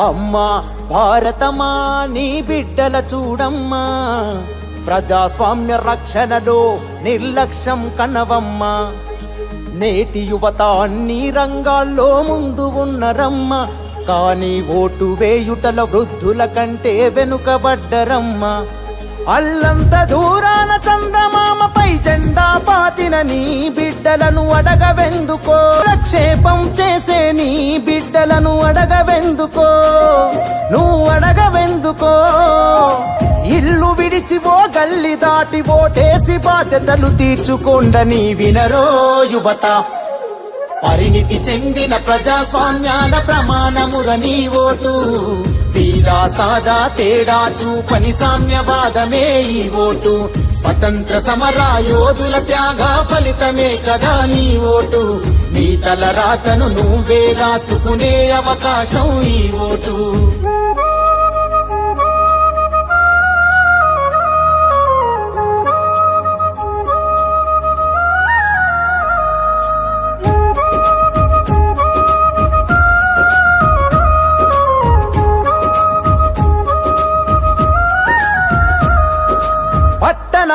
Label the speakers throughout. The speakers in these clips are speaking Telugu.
Speaker 1: అమ్మా భారతమా నీ బిడ్డల చూడమ్మా, ప్రజాస్వామ్య రక్షణలో నిర్లక్ష్యం కనవమ్మా. నేటి యువత అన్ని రంగాల్లో ముందు ఉన్నరమ్మా, కానీ ఓటు వేయుటల వృద్ధుల కంటే వెనుకబడ్డరమ్మా. అల్లంత దూరాన చందమామపై జెండా పాతిన నీ బిడ్డలను అడగవెందుకో, ప్రక్షేపం చేసే నీ బిడ్డలను అడగవెందుకో, నువ్వు అడగవెందుకో. ఇల్లు విడిచి ఓ గల్లి దాటి ఓటేసి బాధ్యతలు తీర్చుకోండని వినరో యువత. పరిణితి చెందిన ప్రజాస్వామ్యాల ప్రమాణముల నీ ఓటు, వీరా సాదా తేడా చూపని సామ్యవాదమే ఈ ఓటు. స్వతంత్ర సమర యోధుల త్యాగ ఫలితమే కదా నీ ఓటు. నీ తల రాతను నువ్వే రాసుకునే అవకాశం ఈ ఓటు.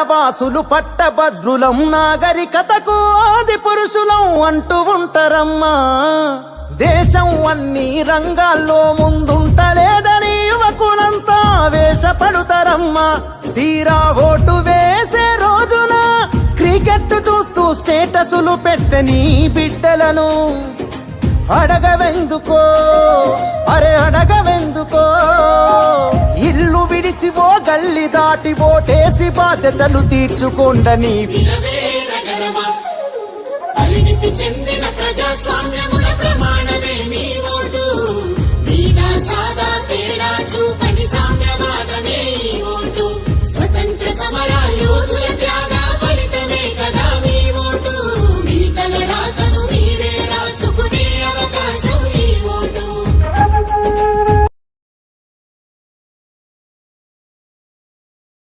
Speaker 1: వాసులు పట్టభద్రులం, నాగరికతకు ఆది పురుషులం అంటూ ఉంటారమ్మా. దేశం అన్ని రంగాల్లో ముందుంటలేదని యువకులంతా వేషపడుతారమ్మా. తీరా ఓటు వేసే రోజున క్రికెట్ చూస్తూ స్టేటసులు పెట్టని బిడ్డలను అడగవెందుకో, అరే అడగవెందుకో. ఇల్లు విడిచి ఓ గల్లి దాటి ఓటేసి బాధ్యతలు తీర్చుకోండని
Speaker 2: పరిణితి చెందిన ప్రజాస్వామ్యం